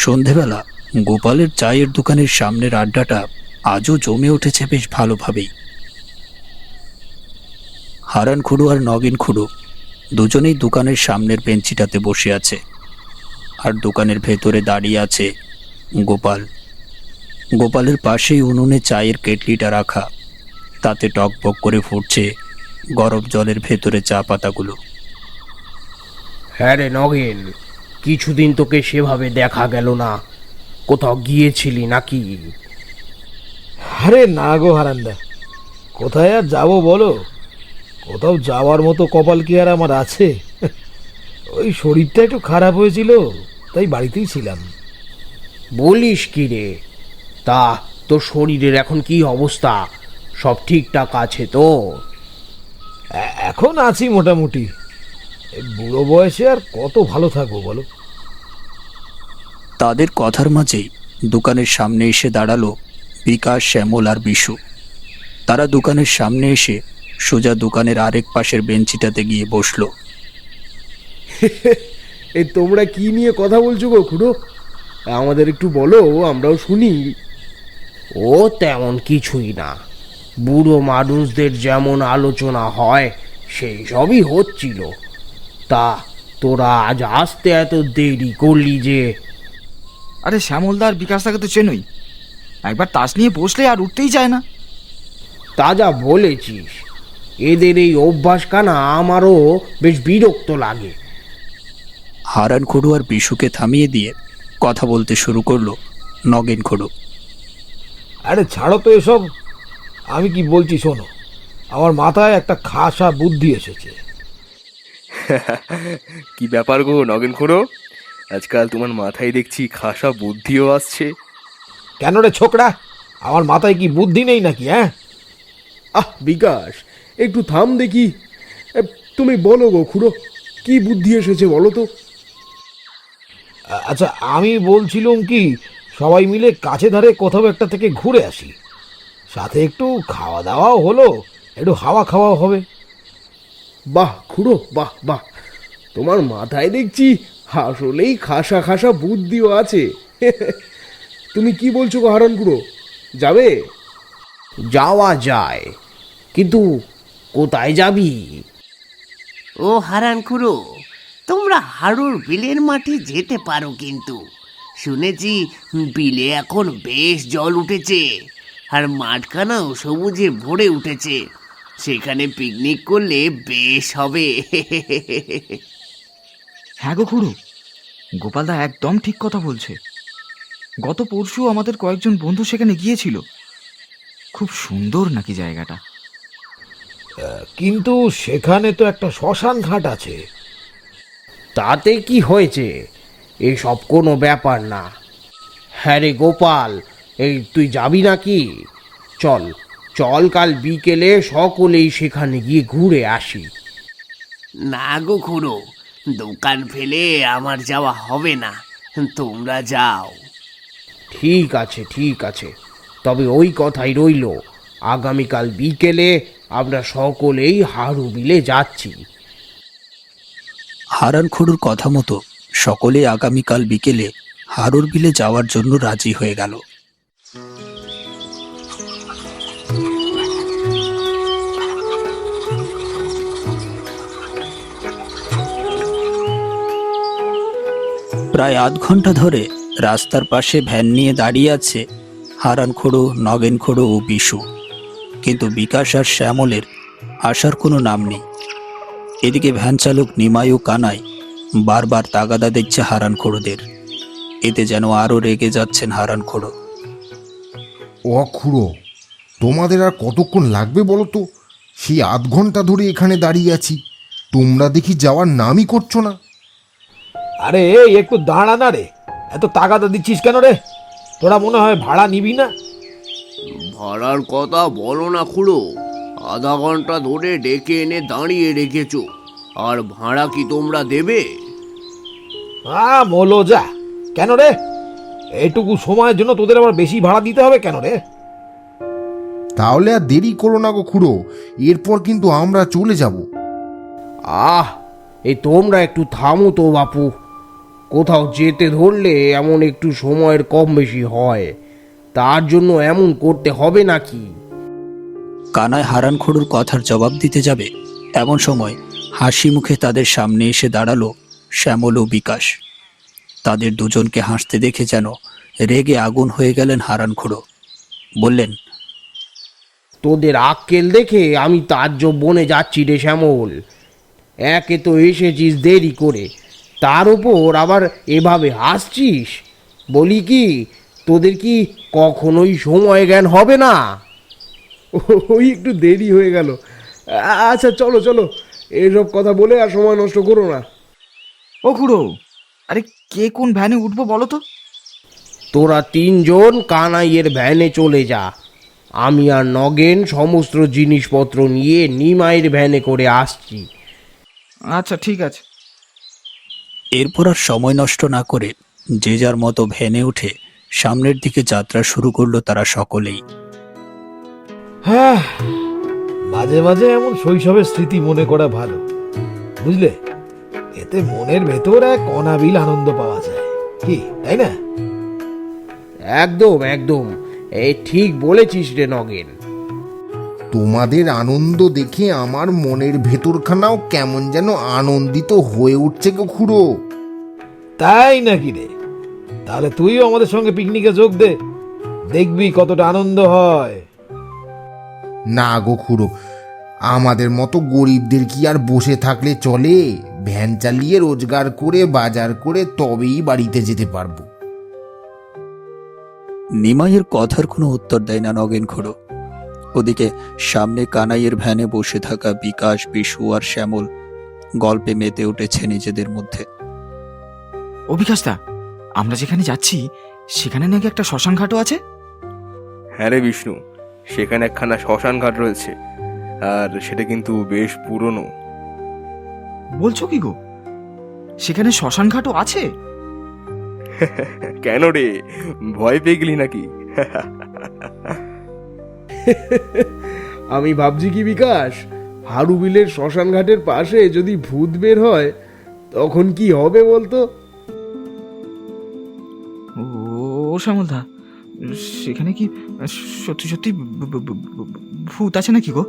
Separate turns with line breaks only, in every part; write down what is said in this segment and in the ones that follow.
সন্ধেবেলা গোপালের চায়ের দোকানের সামনের আড্ডাটা আজও জমে উঠেছে বেশ ভালোভাবেই। হারান খুড়ো আর নগেন খুড়ো দুজনেই দোকানের সামনের বেঞ্চিটাতে বসে আছে, আর দোকানের ভেতরে দাঁড়িয়ে আছে গোপাল। গোপালের পাশেই উনুনে চায়ের কেটলিটা রাখা, তাতে টকবক করে ফুটছে গরম জলের ভেতরে চা পাতাগুলো।
হ্যাঁ রে নগেন, কিছুদিন তোকে সেভাবে দেখা গেল না, কোথাও গিয়েছিলি নাকি?
আরে না গো হারান্দা, কোথায় আর যাবো বলো? কোথাও যাওয়ার মতো কপাল কি আর আমার আছে? ওই শরীরটা একটু খারাপ হয়েছিল, তাই বাড়িতেই ছিলাম।
বলিস কি রে? তা তোর শরীরের এখন কি অবস্থা? সব ঠিকঠাক আছে তো?
এখন আছি মোটামুটি। এই বুড়ো বয়সে আর কত ভালো থাকবো বলো?
তাদের কথার মাঝেই দোকানের সামনে এসে দাঁড়ালো বিকাশ, শ্যামল আর বিশু। তারা দোকানের সামনে এসে সোজা দোকানের আরেক পাশের বেঞ্চিটাতে গিয়ে বসলো।
এই তোমরা কি নিয়ে কথা বলছো গো খুড়ো? আমাদের একটু বলো, আমরাও শুনি। ও তেমন কিছুই না, বুড়ো মানুষদের যেমন আলোচনা হয় সেই সবই হচ্ছিল। তা তোরা আজ আসতে এত দেরি করলি যে?
আরে শ্যামলদা আর বিকাশদাকে তো চেনই, একবার তাস নিয়ে বসলে আর উঠতেই চায় না।
তা যা বলেছিস, এদের এই অভ্যাস কানা আমারও বেশ বিরক্ত লাগে।
হারান খুড়ো আর বিশুকে থামিয়ে দিয়ে কথা বলতে শুরু করলো নগেন খুড়ো।
আরে ছাড়ো তো এসব, আমি কি বলছি শোনো। আমার মাথায় একটা খাসা বুদ্ধি এসেছে।
কি ব্যাপার গো নগেন খুড়ো, আজকাল তোমার মাথায় দেখছি খাসা বুদ্ধিও আসছে।
কেন রে ছোকরা, আমার মাথায় কি বুদ্ধি নেই নাকি? হ্যাঁ,
আহ বিকাশ, একটু থাম দেখি। তুমি বলো গো খুড়ো, কি বুদ্ধি এসেছে বলো তো?
আচ্ছা আমি বলছিলাম কি, সবাই মিলে কাছে ধারে কোথাও একটা থেকে ঘুরে আসি, সাথে একটু খাওয়া দাওয়াও হলো, একটু হাওয়া খাওয়াও হবে।
বাহ খুড়ো, বাহ বাহ, তোমার মাথায় দেখছি আসলেই খাসা খাসা বুদ্ধিও আছে। তুমি কি বলছো গো হারান খুড়ো, যাবে? যাওয়া যায়, কিন্তু কোথায় যাবি?
ও হারান খুড়ো, তোমরা হাড়ুর বিলের মাঠে যেতে পারো, কিন্তু শুনেছি বিলে এখন বেশ জল উঠেছে, আর মাঠখানাও সবুজে ভরে উঠেছে। সেখানে পিকনিক করলে বেশ হবে।
হ্যাঁ গো খুড়ো, গোপালদা একদম ঠিক কথা বলছে। গত পরশু আমাদের কয়েকজন বন্ধু সেখানে গিয়েছিল, খুব সুন্দর নাকি জায়গাটা।
কিন্তু সেখানে তো একটা শ্মশান ঘাট আছে।
তাতে কি হয়েছে? এসব কোনো ব্যাপার না। হ্যাঁ রে গোপাল, এই তুই যাবি নাকি? চল চল, কাল বিকেলে সকলেই সেখানে গিয়ে ঘুরে আসি।
না গো খুড়ো, দোকান ফেলে আমার যাওয়া হবে না, তোমরা যাও।
ঠিক আছে ঠিক আছে, তবে ওই কথাই রইল, আগামীকাল বিকেলে আমরা সকলেই হাড়ু বিলে যাচ্ছি।
হারান খুড়োর কথা মতো সকলে আগামীকাল বিকেলে হারুর বিলে যাওয়ার জন্য রাজি হয়ে গেল। প্রায় আধ ঘন্টা ধরে রাস্তার পাশে ভ্যান নিয়ে দাঁড়িয়ে আছে হারান খুড়ো, নগেন খুড়ো ও বিশু, কিন্তু বিকাশ আর শ্যামলের আসার কোনো নাম নেই। এদিকে ভ্যান চালক নিমাই ও কানাই বারবার তাগাদা দিচ্ছে হারান খুড়োদের, এতে যেন আরো রেগে যাচ্ছেন হারান খুড়ো।
ও খুড়ো, তোমাদের আর কতক্ষণ লাগবে বলো তো? সেই আধ ঘন্টা ধরে এখানে দাঁড়িয়ে আছি, তোমরা দেখি যাওয়ার নামই করছো না।
আরে এই একটু দাঁড়া না রে, এত তাগাদা দিচ্ছিস কেন রে? তোরা মনে হয় ভাড়া নিবি না?
ভাড়ার কথা বলো না খুড়ো, আধা ঘন্টা ধরে ডেকে এনে দাঁড়িয়ে রেখেছো, আর ভাড়া কি তোমরা দেবে?
মোলো যা, কেন রে? এইটুকু সময়ের জন্য তোদের আবার বেশি ভাড়া দিতে হবে কেন রে?
তাহলে আর দেরি করো না গো খুড়ো, এরপর কিন্তু আমরা চলে যাব।
আহ, এই তোমরা একটু থামো তো বাপু। কোথাও যেতে ধরলে এমন একটু সময়ের কম বেশি হয়, তার জন্য এমন করতে হবে নাকি?
কানাই হারানখোড়ুর কথার জবাব দিতে যাবে এমন সময় হাসি মুখে তাদের সামনে এসে দাঁড়ালো শ্যামল ও বিকাশ। তাদের দুজনকে হাসতে দেখে যেন রেগে আগুন হয়ে গেলেন হারানখোড়ো। বললেন,
তোদের আক্কেল দেখে আমি তাজ্জব বনে যাচ্ছি রে শ্যামল। একে তো এসেছিস দেরি করে, তার উপর আবার এভাবে হাসছিস। বলি কি, তোদের কি কখনোই সময় জ্ঞান হবে না? ওই একটু দেরি হয়ে গেল। আচ্ছা চলো চলো, এসব কথা বলে আর সময় নষ্ট করো না।
ও খুড়ো, আরে কে কোন ভ্যানে উঠবো বলো তো?
তোরা তিনজন কানাইয়ের ভ্যানে চলে যা, আমি আর নগেন সমস্ত জিনিসপত্র নিয়ে নিমাইয়ের ভ্যানে করে আসছি।
আচ্ছা ঠিক আছে।
এরপর আর সময় নষ্ট না করে যে যার মতো ভ্যানে উঠে সামনের দিকে যাত্রা শুরু করলো তারা সকলেই।
হ্যাঁ, মাঝে মাঝে এমন শৈশবের স্মৃতি মনে করা ভালো, বুঝলে? এতে মনের ভেতর এক অনাবিল আনন্দ পাওয়া যায়, কি তাই না?
একদম একদম, এই ঠিক বলেছিস রে নগেন।
তোমাদের আনন্দ দেখে আমার মনের ভেতরখানাও কেমন যেন আনন্দিত হয়ে উঠছে গো খুড়ো।
তাই নাকি রে? তাহলে তুইও আমাদের সঙ্গে পিকনিকে যোগ দে, দেখবি কতটা আনন্দ হয়।
না গো খুড়ো, আমাদের মতো গরিবদের কি আর বসে থাকলে চলে? ভ্যান চালিয়ে রোজগার করে বাজার করে তবেই বাড়িতে যেতে পারবো।
নিমাইয়ের কথার কোনো উত্তর দেয় না নগেনখোড়ো। ওদিকে সামনে কানাইয়ের ভ্যানে বসে থাকা বিকাশ, বিশু আর শ্যামল গল্পে মেতে উঠেছে নিজেদের মধ্যে।
ও বিকাশদা, আমরা যেখানে যাচ্ছি সেখানে নাকি একটা শ্মশান ঘাটও আছে?
হ্যাঁ রে বিষ্ণু, সেখানে একখানা শ্মশান ঘাট রয়েছে, আর সেটা কিন্তু বেশ পুরনো।
বলছো কি গো, সেখানে শ্মশান ঘাটও আছে?
কেন রে, ভয় পেয়ে গেলি নাকি?
আমি ভাবছি কি বিকাশ, হারু বিলের শ্মশান ঘাটের পাশে যদি ভূত বের হয় তখন কি হবে বলতো?
ও শ্যামলদা, সেখানে কি সত্যি সত্যি ভূত আছে নাকি গো?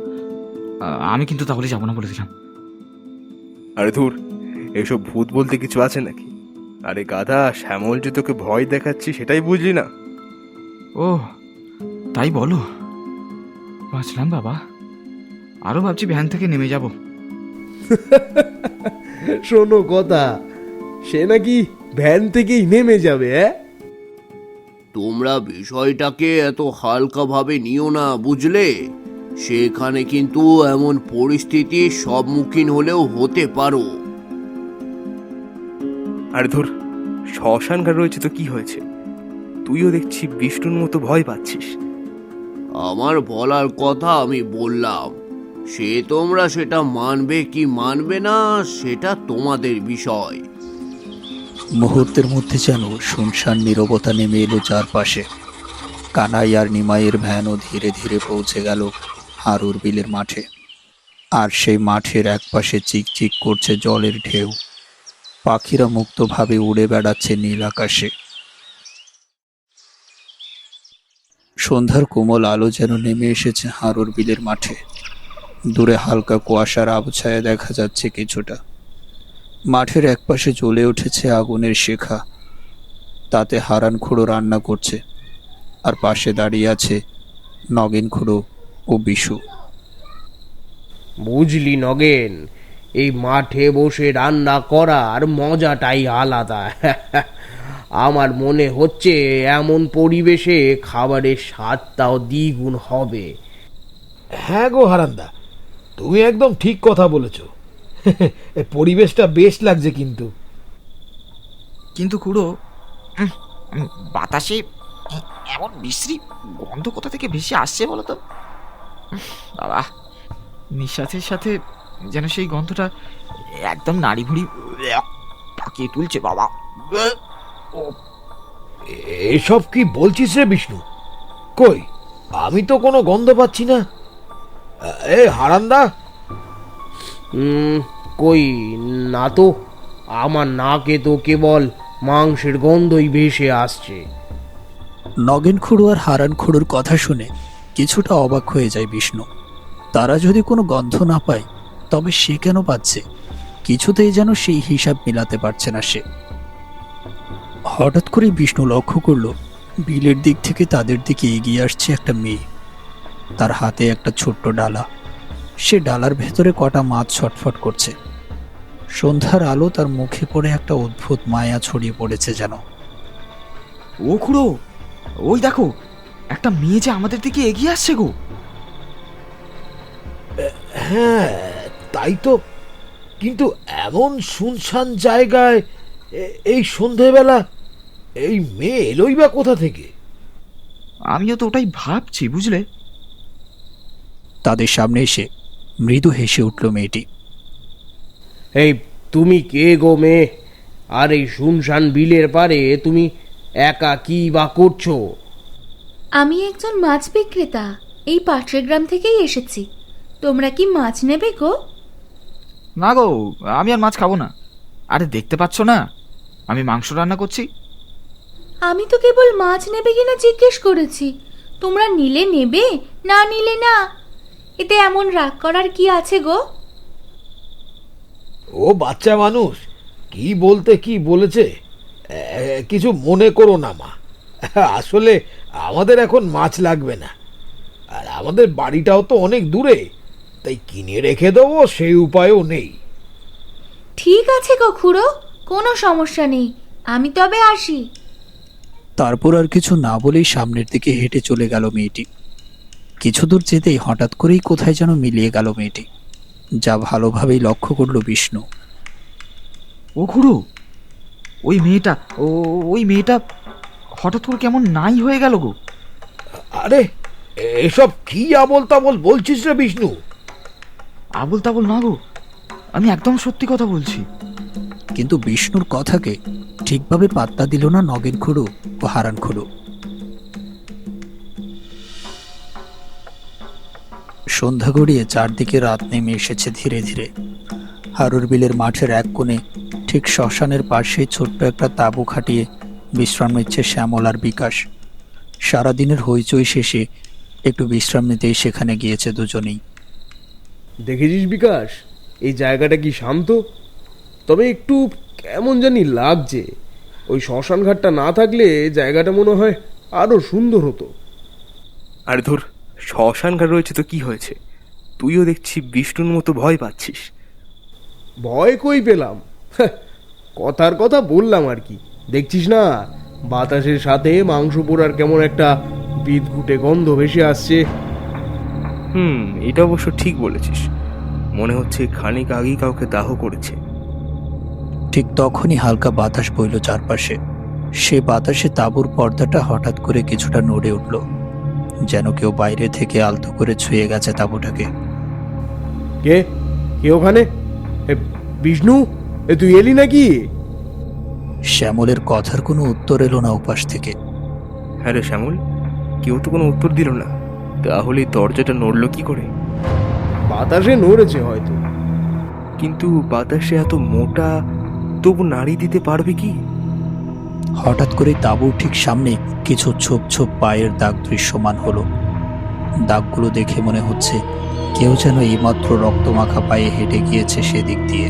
আমি কিন্তু তাহলে যাবো না বলে দিলাম।
আরে ধুর, এসব ভূত বলতে কিছু আছে নাকি? আরে গাধা, শ্যামল যে তোকে ভয় দেখাচ্ছি সেটাই বুঝলি না?
ও তাই বলো, বাঁচলাম বাবা। আরো ভাবছি ভ্যান থেকে নেমে যাব।
শোনো কথা, সে নাকি ভ্যান থেকেই নেমে যাবে।
তোমরা বিষয়টাকে এত হালকাভাবে নিও না, বুঝলে? সেখানে কিন্তু এমন পরিস্থিতির সম্মুখীন হলেও হতে পারো।
আরে ধুর, শ্মশান ঘাট রয়েছে তো কি হয়েছে? তুইও দেখছি বিষ্ণুর মতো ভয় পাচ্ছিস।
আমার বলার কথা আমি বললাম, সে তোমরা সেটা মানবে কি মানবে না সেটা তোমাদের বিষয়।
মুহূর্তের মধ্যে যেন শুনশান নীরবতা নেমে এলো চারপাশে। কানাই আর নিমাইয়ের ভ্যানও ধীরে ধীরে পৌঁছে গেল হারুর বিলের মাঠে। আর সেই মাঠের একপাশে চিকচিক করছে জলের ঢেউ। পাখিরা মুক্তভাবে উড়ে বেড়াচ্ছে নীল আকাশে। সন্ধ্যার কোমল আলো যেন নেমে এসেছে হারুর বিলের মাঠে। দূরে হালকা কুয়াশার আবছায়া দেখা যাচ্ছে কিছুটা। মাঠের একপাশে জ্বলে উঠেছে আগুনের শিখা, তাতে হারানখোড়ো রান্না করছে, আর পাশে দাঁড়িয়ে আছে নগেনখোড়ো ও বিশু।
বুঝলি নগেন, এই মাঠে বসে রান্না করার মজাটাই আলাদা। আমার মনে হচ্ছে এমন পরিবেশে খাবারের স্বাদটাও দ্বিগুণ হবে।
হ্যাঁ গো হারান্দা, তুমি একদম ঠিক কথা বলেছ। এই পরিবেশটা বেশ লাগছে কিন্তু।
কিন্তু খুড়ো, বাতাসে এমন বিশ্রী গন্ধ কোথা থেকে ভেসে আসছে বলো তো? বাবা, নিঃশ্বাসের সাথে যেন সেই গন্ধটা একদম নাড়ি ভুড়ি পাকিয়ে তুলছে বাবা।
এসব কি বলছিস রে বিষ্ণু? কই, আমি তো কোনো গন্ধ পাচ্ছি না। এ হারান্দা,
কই না তো, আমার নাকে তো কেবল মাংসের গন্ধই ভেসে আসছে।
নগেন খুড়ো আর হারান খুড়োর কথা শুনে কিছুটা অবাক হয়ে যায় বিষ্ণু। তারা যদি কোনো গন্ধ না পায় তবে সে কেন পাচ্ছে? কিছুতেই যেন সেই হিসাব মিলাতে পারছে না সে। হঠাৎ করে বিষ্ণু লক্ষ্য করলো বিলের দিক থেকে তাদের দিকে এগিয়ে আসছে একটা মেয়ে। তার হাতে একটা ছোট্ট ডালা, সে ডালার ভেতরে কটা মাছ ছটফট করছে। সন্ধ্যার আলো তার মুখে পড়ে একটা অদ্ভুত মায়া ছড়িয়ে পড়েছে যেন।
ও খুড়ো, ওই দেখো, একটা মেয়ে যে আমাদের দিকে এগিয়ে আসছে গো।
হ্যাঁ তাই তো, কিন্তু এমন শুনশান জায়গায় এই সন্ধেবেলা এই মেয়ে এলোই বা কোথা থেকে?
আমিও তো ওটাই ভাবছি, বুঝলে।
তাদের সামনে এসে মৃদু হেসে উঠল মেয়েটি।
এই তুমি কে গো মেয়ে? আর এই শুনশান বিলের পারে তুমি একা কি বা করছো?
আমি একজন মাছ বিক্রেতা, এই পাশের গ্রাম থেকেই এসেছি। তোমরা কি মাছ নেবে গো?
না গো, আমি আর মাছ খাবো না। আরে দেখতে পাচ্ছ না আমি মাংস রান্না করছি।
আমি তো কেবল মাছ নেবে কিনা জিজ্ঞেস করেছি। তোমরা নিলে নেবে, না নিলে না। এতে এমন রাগ করার কি আছে গো?
ও বাচ্চা মানুষ, কি বলতে কি বলেছে, কিছু মনে করো না মা। আসলে আমাদের এখন মাছ লাগবে না, আর আমাদের বাড়িটাও তো অনেক দূরে, তাই কিনে রেখে দেবো সেই উপায়ও নেই।
ঠিক আছে গো খুড়ো, কোনো সমস্যা নেই। আমি তবে আসি।
তারপর আর কিছু না বলেই সামনের দিকে হেঁটে চলে গেল মেয়েটি। কিছু দূর যেতেই হঠাৎ করেই কোথায় যেন মিলিয়ে গেল মেয়েটি, যা ভালোভাবেই লক্ষ্য করল বিষ্ণু।
ও খুড়ো, ওই মেয়েটা হঠাৎ করে কেমন নাই হয়ে গেল গো।
আরে এসব কি আবল তাবল বলছিস রে বিষ্ণু?
আবল তাবল না গো, আমি একদম সত্যি কথা বলছি।
কিন্তু বিষ্ণুর কথাকে ঠিকভাবে পাত্তা দিল না নগেন খুড়ো ও হারান খুড়ো। সন্ধ্যা গড়িয়ে চারদিকে রাত নেমে এসেছে ধীরে ধীরে। হারুর বিলের মাঠের এক কোণে ঠিক শ্মশানের পাশেই ছোট্ট একটা তাঁবু খাটিয়ে বিশ্রাম নিচ্ছে শ্যামল আর বিকাশ। সারাদিনের হইচই শেষে একটু বিশ্রাম নিতেই সেখানে গিয়েছে দুজনেই।
দেখেছিস বিকাশ, এই জায়গাটা কি শান্ত, তবে একটু কেমন জানি লাগছে। ওই শ্মশান ঘাটটা না থাকলে জায়গাটা মনে হয় আরো সুন্দর হতো।
আর ধর, শ্মশান ঘাট রয়েছে তো কি হয়েছে? তুইও দেখছি বিষ্ণুর মতো ভয় পাচ্ছিস।
ভয় কই পেলাম, কথার কথা বললাম আর কি। দেখছিস না, বাতাসের সাথে মাংস পোড়ার কেমন একটা বিদঘুটে গন্ধ ভেসে আসছে।
এটা অবশ্য ঠিক বলেছিস। মনে হচ্ছে খানিক আগেই কাউকে দাহ করেছে।
ঠিক তখনই হালকা বাতাস বইল চারপাশে। সে বাতাসে তাঁবুর পর্দাটা হঠাৎ করে কিছুটা নড়ে উঠল, যেন কেউ বাইরে থেকে আলতো করে ছুঁয়ে গেছে তাঁবুটাকে।
কে কে ওখানে? বিষ্ণু, তুই এলি নাকি?
শ্যামলের কথার কোনো উত্তর এলো না উপাস থেকে।
হ্যাঁ রে শ্যামল, কেউ তো কোনো উত্তর দিল না। তাহলে দরজাটা নড়লো কি করে?
বাতাসে নড়েছে হয়তো।
কিন্তু বাতাসে এত মোটা, তবু নাড়ি দিতে পারবে কি?
হঠাৎ করে তাঁবুর ঠিক সামনে কিছু ছোপ ছোপ পায়ের দাগ দৃশ্যমান হলো। দাগগুলো দেখে মনে হচ্ছে কেউ যেন এইমাত্র রক্তমাখা পায়ে হেঁটে গিয়েছে সেদিক দিয়ে।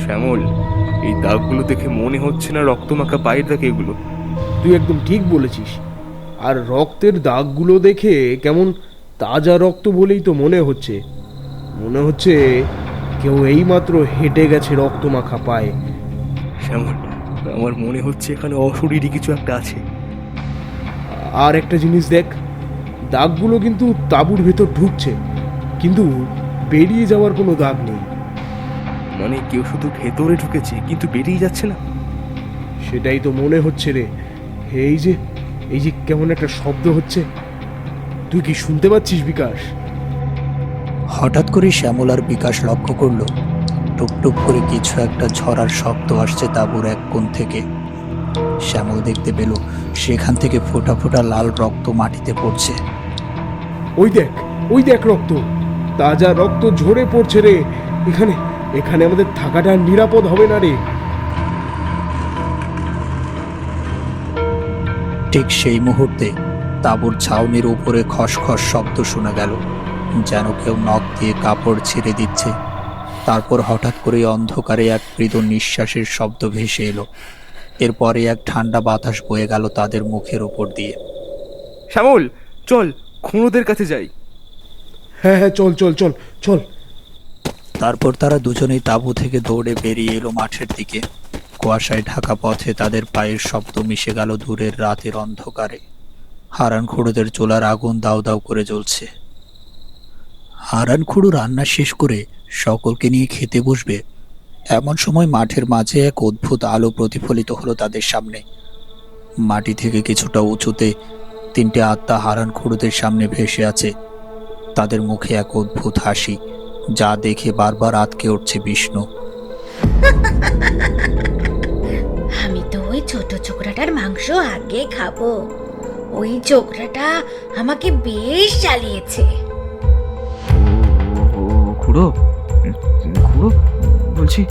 শ্যামল, এই দাগগুলো দেখে মনে হচ্ছে না রক্তমাখা পায়ের দাগ এগুলো।
তুই একদম ঠিক বলেছিস। আর রক্তের দাগগুলো দেখে কেমন তাজা রক্ত বলেই তো মনে হচ্ছে। মনে হচ্ছে কেউ এইমাত্র হেঁটে গেছে রক্তমাখা পায়ে।
শ্যামল, আমার মনে হচ্ছে এখানে অশরীরী কিছু একটা আছে।
আর একটা জিনিস দেখ, দাগগুলো কিন্তু তাঁবুর ভেতর ঢুকছে, কিন্তু বেরিয়ে যাওয়ার কোনো দাগ নেই।
মানে কেউ শুধু ভেতরে ঢুকেছে কিন্তু বেরিয়ে যাচ্ছে না।
সেটাই তো মনে হচ্ছে রে। এই যে কেমন একটা শব্দ হচ্ছে, তুই কি শুনতে পাচ্ছিস বিকাশ?
হঠাৎ করে শ্যামল আর বিকাশ লক্ষ্য করলো টুকটুক করে কিছু একটা ঝরার শব্দ আসছে তাঁবুর এক কোণ থেকে। শ্যামল দেখতে পেল সেখান থেকে ফোঁটা ফোঁটা লাল রক্ত মাটিতে পড়ছে।
ওই দেখ রক্ত, তাজা রক্ত ঝরে পড়ছে রে। এখানে আমাদের থাকাটা নিরাপদ হবে না রে।
ঠিক সেই মুহূর্তে তাঁবুর ছাউনির উপরে খসখস শব্দ শোনা গেল, যেন কেউ নখ দিয়ে কাপড় ছেড়ে দিচ্ছে। তারপর হঠাৎ করে অন্ধকারে এক মৃদু নিঃশ্বাসের শব্দ ভেসে এলো। এরপরে এক ঠান্ডা বাতাস বয়ে গেল তাদের মুখের উপর দিয়ে।
শ্যামল, চল খুঁড়োদের কাছে যাই।
হ্যাঁ হ্যাঁ, চল চল চল চল।
তারপর তারা দুজনেই তাঁবু থেকে দৌড়ে বেরিয়ে এলো মাঠের দিকে। কুয়াশায় ঢাকা পথে তাদের পায়ের শব্দ মিশে গেল দূরের রাতের অন্ধকারে। হারানখুড়োদের চুলার আগুন দাউ দাউ করে জ্বলছে। হারানখুড়ো রান্না শেষ করে সকলকে নিয়ে খেতে বসবে, এমন সময় মাঠের মাঝে এক অদ্ভুত আলো প্রতিফলিত হলো তাদের সামনে। মাটি থেকে কিছুটা উঁচুতে তিনটে আত্মা হারানখুড়োদের সামনে ভেসে আছে। তাদের মুখে এক অদ্ভুত হাসি, যা দেখে বারবার আঁতকে উঠছে বিষ্ণু।
আমি তো ওই ছোট ছোকরাটার মাংস আগে খাবো। ওই ছোকরাটা আমাকে বেশ জ্বালিয়েছে।
খুড়ো, খুড়ো বলছি,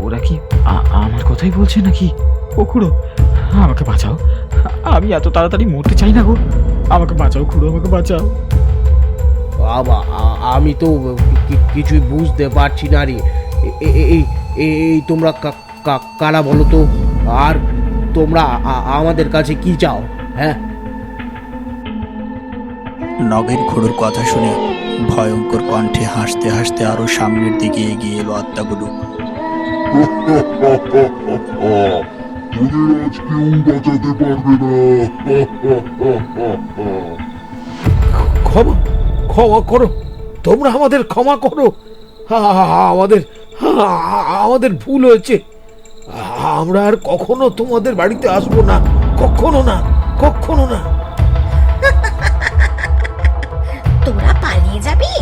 ওরা কি আমার কথাই বলছে নাকি? ও খুড়ো, আমাকে বাঁচাও, আমি এত তাড়াতাড়ি মরতে চাই না গো, আমাকে বাঁচাও খুড়ো, আমাকে বাঁচাও।
বাবা, আমি তো কিছুই বুঝতে পারছি না রে। এই তোমরা কারা বলো তো? আর তোমরা আমাদের কাছে কি চাও? হ্যাঁ,
নগেন খুড়োর কথা শুনে ভয়ঙ্কর কণ্ঠে হাসতে হাসতে আরো সামনের দিকে এগিয়ে এলো আত্মাগুলো।
তোদের আজ কেউ বাঁচাতে পারবে না।
ক্ষমা ক্ষমা করো, তোমরা আমাদের ক্ষমা করো। আমাদের আমাদের ভুল হয়েছে। আমরা আর কখনো তোমাদের বাড়িতে আসবো না, কখনো না, কখনো না।
তোরা পালিয়ে যাবি?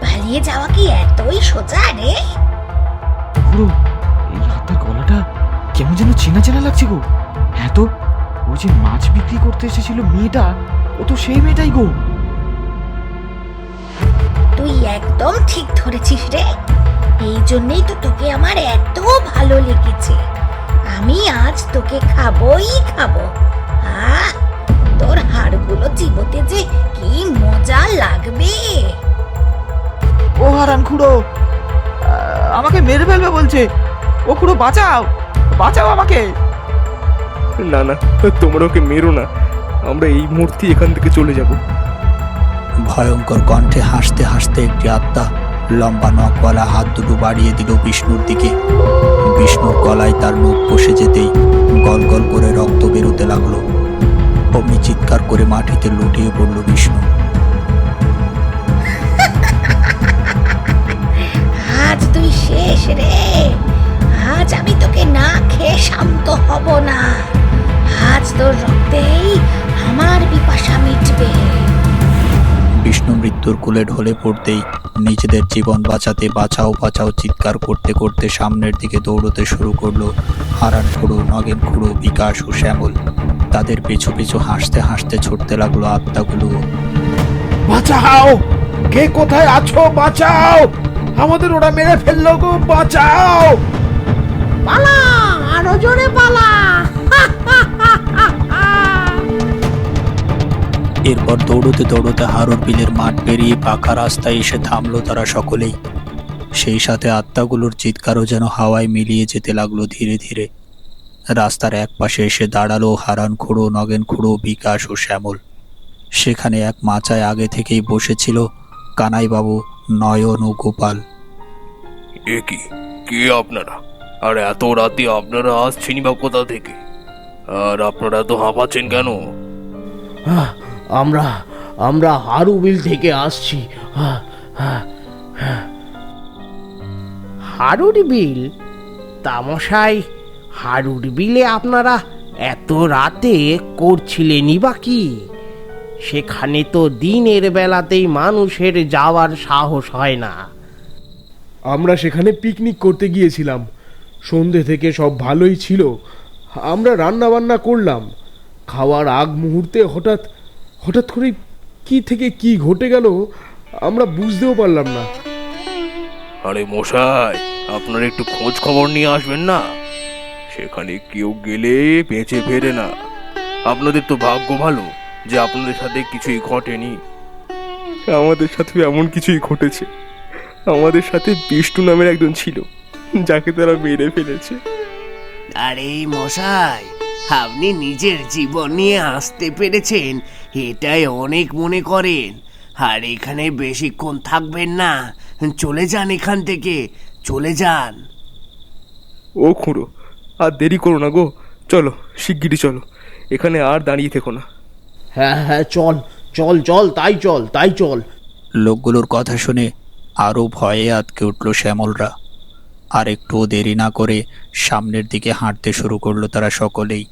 পালিয়ে যাওয়া কি এতই সোজা রে?
খুড়ো, এই হাতের গলাটা কেমন যেন চেনা চেনা লাগছে গো। হ্যাঁ তো, ওই যে মাছ বিক্রি করতে এসেছিল মেয়েটা, ও তো সেই মেয়েটাই গো।
তুই একদম ঠিক ধরেছিস রে। এই জন্যই তো তোকে আমার এত ভালো লেগেছে। আমি আজ তোকে খাবোই খাবো। তোর হাড়গুলো চিবোতে যে কি মজা লাগবে।
ও হারান খুড়ো, আমাকে মেরে ফেলবে বলছে। ও খুড়ো, বাঁচাও, বাঁচাও আমাকে।
না না, তোমরা ওকে মেরো না, আমরা এই মুহূর্তে এখান থেকে চলে যাব।
ভয়ঙ্কর কণ্ঠে হাসতে হাসতে একটি আত্মা লম্বা নখওয়ালা হাত দুটো বাড়িয়ে দিল বিষ্ণুর দিকে। বিষ্ণুর গলায় তার নখ বসে যেতেই গল গল করে রক্ত বেরোতে লাগলো। অমনি চিৎকার করে মাটিতে লুটিয়ে পড়ল বিষ্ণু।
আজ তুই শেষ রে। আজ আমি তোকে না খেয়ে শান্ত হব না। আজ তোর রক্তেই আমার পিপাসা মিটবে।
বিষ্ণু মৃত্যুর কোলে ঢলে পড়তেই নিজেদের জীবন বাঁচাতে বাঁচাও বাঁচাও চিৎকার করতে করতে সামনের দিকে দৌড়তে শুরু করলো হারানখুড়ো, নগেনখুড়ো, বিকাশ ও শ্যামল। তাদের পিছু পিছু হাসতে হাসতে ছুটতে লাগলো আত্মাগুলো।
বাঁচাও, কে কোথায় আছো? বাঁচাও, আমাদের ওরা মেরে ফেললো গো, বাঁচাও।
পালা, আরো জোরে পালা।
এরপর দৌড়তে দৌড়তে হারুর বিলের মাঠ পেরিয়ে পাকা রাস্তায় এসে থামলো তারা সকলেই। সেই সাথে আত্মাগুলোর চিৎকারও যেন হাওয়ায় মিলিয়ে যেতে লাগলো ধীরে ধীরে। রাস্তার এক পাশে এসে দাঁড়ালো হারানখুড়ো, নগেনখুড়ো, বিকাশ ও শ্যামল। সেখানে এক মাচায় আগে থেকেই বসেছিল কানাইবাবু, নয়ন ও গোপাল।
এ কি, কে আপনারা? আর এত রাতে আপনারা আসছেন বা কোথা থেকে? আর আপনারা তো হাঁপাচ্ছেন কেন?
আমরা আমরা হারুবিল থেকে আসছি। হারুর বিল? তামশাই, হারুর বিলে আপনারা এত রাতে করছিলেনই বা কি? সেখানে তো দিনের বেলাতেই মানুষের যাওয়ার সাহস হয় না। আমরা সেখানে পিকনিক করতে গিয়েছিলাম। সন্ধে থেকে সব ভালোই ছিল। আমরা রান্না বান্না করলাম। খাওয়ার আগ মুহূর্তে হঠাৎ হঠাৎ করে কি থেকে কি ঘটে গেল আমরা বুঝতেও পারলাম না।
আরে মশাই, আপনারা একটু খোঁজ খবর নিয়ে আসবেন না। সেখানে কেউ গেলে বেঁচে ফেরে না। আপনাদের তো ভাগ্য ভালো যে আপনাদের সাথে কিছুই ঘটেনি।
আমাদের সাথে এমন কিছুই ঘটেছে। আমাদের সাথে বিষ্ণু নামের একজন ছিল, যাকে তারা মেরে ফেলেছে।
আরে মশাই, আপনি নিজের জীবন নিয়ে আসতে পেরেছেন, এটাই অনেক মনে করেন। আর এখানে বেশিক্ষণ থাকবেন না, চলে যান এখান থেকে, চলে যান।
ও খুঁড়ো, আর দেরি করো না গো, চলো শিগগিরই চলো, এখানে আর দাঁড়িয়ে থেকো না।
হ্যাঁ হ্যাঁ, চল চল চল, তাই চল।
লোকগুলোর কথা শুনে আরও ভয়ে আঁতকে উঠল শ্যামলরা। আর একটুও দেরি না করে সামনের দিকে হাঁটতে শুরু করলো তারা সকলেই।